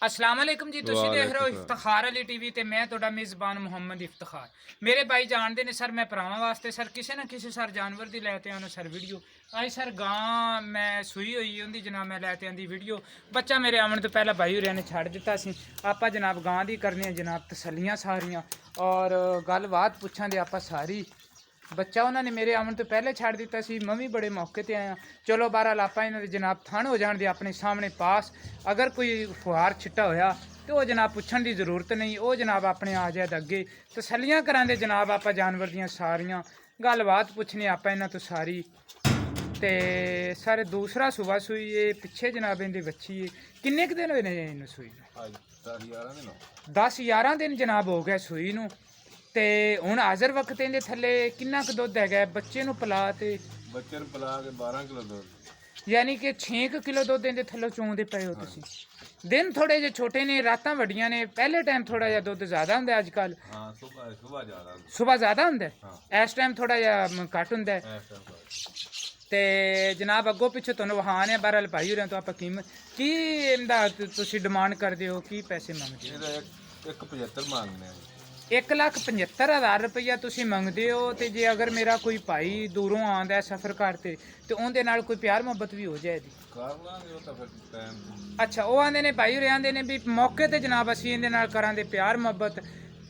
अस्सलाम वालेकुम जी। तुसी देख रहे हो इफ्तिखार अली टीवी ते मैं तुहाडा मेज़बान मुहम्मद इफ्तिखार। मेरे भाई जानते ने सर मैं भरावां वास्ते सर किसी ना किसी सर जानवर दी लैते आना सर वीडियो आई सर गां मैं सूई हुई उंदी जनाब मैं लैते आंदी वीडियो बच्चा मेरे आवन तो पहला भाई होरें ने छड़ दिता सी। आपां जनाब गां दी करने जनाब तसल्लियां सारियां और गलबात पुछां दे आपां सारी बच्चा उन्होंने मेरे आवन तो पहले छड़ दिता सी। मैं भी बड़े मौके ते आया चलो बहरहाल आपां इन्हां दे जनाब थण हो जाण दे अपने सामने पास अगर कोई फुहार छिट्टा होया तो वह जनाब पुछण दी जरूरत नहीं वह जनाब अपने आ जाए अगे तसल्लियां करांदे जनाब आपां जानवर दियां सारियां गलबात पुछनी आपां इन्हां तो सारी ते सर दूसरा सुबह सूई है पिछे जनाब इहदी बच्ची है किन्ने क दिन होए ने इन्हूं सूई 10-11 दिन जनाब हो गए सूई नूं ते हुण हाज़र वक्त इहदे थल्ले किन्ना क दुध हैगा बच्चे नूं पिला ते बच्चे नूं पिला के 12 किलो दुध यानी कि 6 किलो दुध इहदे थल्लों चोंदे पए हो तुसीं। दिन थोड़े जे छोटे ने रातां वड्डियां ने पहले टाइम थोड़ा जिहा दुध ज़्यादा हुंदा अजकल सुबह ज़्यादा हुंदा इस टाइम थोड़ा जिहा घट हुंदा ते जनाब अगों पिछों तुहानूं वहाने बहरहाल भाई होरें तो आपां कीमत की इंदा तुसीं डिमांड करदे हो की पैसे मंगदे हो? 175 मांगने 1,75,000 रुपया तुसीं मंगदे हो ते जे अगर मेरा कोई भाई दूरों आंदा है सफ़र करते ते उहदे नाल कोई प्यार मुहब्बत भी हो जाएगी। अच्छा वो आंदे ने भाई होरें आंदे ने भी मौके ते जनाब असीं इहदे नाल करांदे प्यार मुहब्बत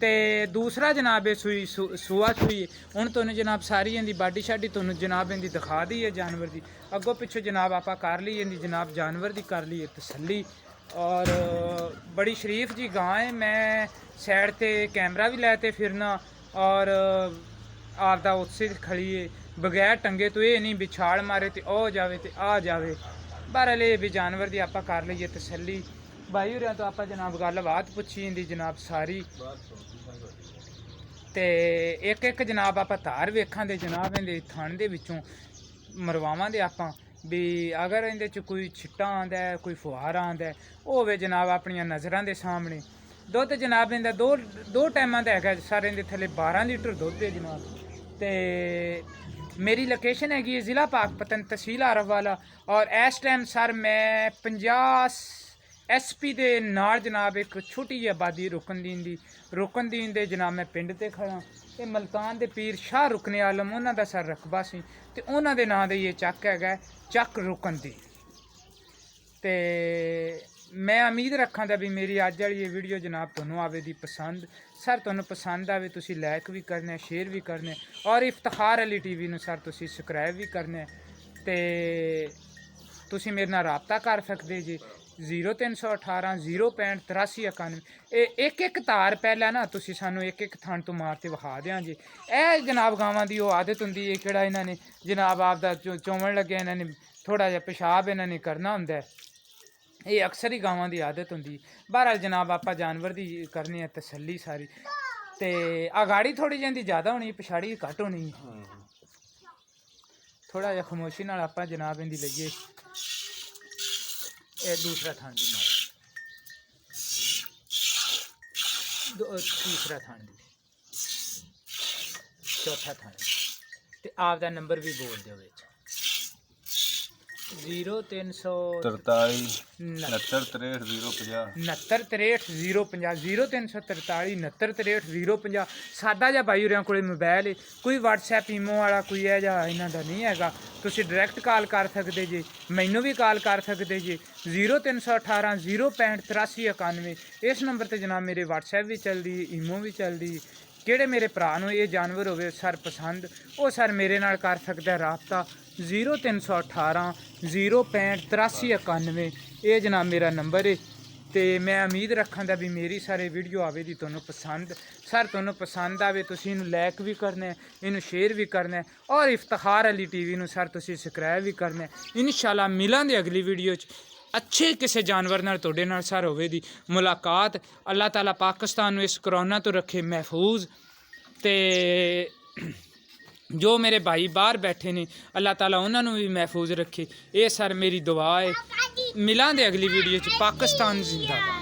ते दूसरा जनाब ये सूई सूआ सूई हुण तुहानूं जनाब सारी इहदी बाडी शाडी तुहानूं जनाब इहदी दिखा दी है जानवर दी अगों पिछों जनाब आपां कर ली इहदी जनाब जानवर दी कर ली तसल्ली और बड़ी शरीफ जी गां है। मैं साइड ते कैमरा भी लैते फिरना और आपदा उत्से खड़ी है बगैर टंगे तो ये नहीं बिछाड़ मारे तो ओ जावे तो आ जावे बहरहाल ये भी जानवर दी आपां कर लईए तसल्ली भाई होरें तो आपां जनाब गलबात पुछी इंदी जनाब सारी ते एक एक जनाब आपां धार वेखां दे जनाब इहदे थण दे विचों मरवावां दे आपां भी अगर इहदे च कोई छिट्टा आंदा है कोई फुहार आंदा है वो होवे जनाब अपनियां नज़रां दे सामने दुध जनाब इहदा दो टाइमां दा हैगा सर इहदे थल्ले 12 लीटर दुध है जनाब ते मेरी लोकेशन हैगी है ज़िला पाकपतन तहसील आरफवाला और इस टाइम सर मैं 50 SP दे नाल जनाब एक छोटी जी आबादी रुकन दी इंदे जनाब मैं पिंड ते खड़ा ते मलतान दे पीर शाह रुकने आलम उन्हां दा सर रकबा सी ते उन्हां दे नां दे ये चक हैगा चक रुकन दी ते मैं उम्मीद रखां दा भी मेरी अज वाली ये वीडियो जनाब तुहानूं आवे दी पसंद सर तुहानूं पसंद आवे तुसीं लाइक भी करने शेयर भी करने और इफ्तिखार अली टीवी नूं सर तुसीं सबसक्राइब भी करने ते तुसीं मेरे नाल राबता कर सकदे जी 0318 065 8391 एक एक तार पहला ना तुसीं सानूं एक एक थण तो मार ते विखा देआं जी ए जनाब गावां दी ओह आदत हुंदी है किहड़ा इन्हां ने जनाब आपदा चोवण लग्गे इन्हां ने थोड़ा जिहा पेशाब इन्हां ने करना हुंदा है ये अक्सर ही गावां दी आदत हुंदी बहरहाल जनाब आपां जानवर दी करने तसल्ली सारी ते अगाड़ी थोड़ी जिही ज़्यादा होनी पिछाड़ी घट होनी थोड़ा जिहा खामोशी नाल आपां जनाब इंदी लईए ये दूसरा थान दी मार तीसरा थान दी चौथा थान ते आपदा नंबर भी बोल दो 0343 69 050 सादा जिहा भाई होरें कोल मोबाइल है कोई WhatsApp ईमो वाला कोई है जा इन्हां दा नहीं हैगा तुसीं डायरैक्ट कॉल कर सकदे जी मैनू भी कॉल कर सकदे जी 0318 065 8391 इस नंबर ते जनाब मेरे WhatsApp भी चलदी ईमो भी चलदी किहड़े मेरे भरा नूं ये जानवर होवे सर पसंद वो सर मेरे नाल कर सकदा राबता 0318 065 8391 ये जनाब मेरा नंबर है तो मैं उम्मीद रखां दा भी मेरी सारे वीडियो आवे दी तुहानूं पसंद सर तुहानूं पसंद आवे तुसीं इनूं लाइक भी करना इनूं शेयर भी करना और इफ्तिखार अली टीवी नूं सर तुसीं सबसक्राइब भी करना इंशाल्लाह मिलांगे अगली वीडियो च अच्छे किसी जानवर नाल तुहाडे नाल सर होवे दी मुलाकात अल्लाह ताला पाकिस्तान नूं इस करोना तो रखे महफूज ते जो मेरे भाई बाहर बैठे ने अल्लाह ताला उन्होंने भी महफूज रखे ये सर मेरी दुआ है मिलांगे अगली वीडियो च पाकिस्तान जिंदाबाद।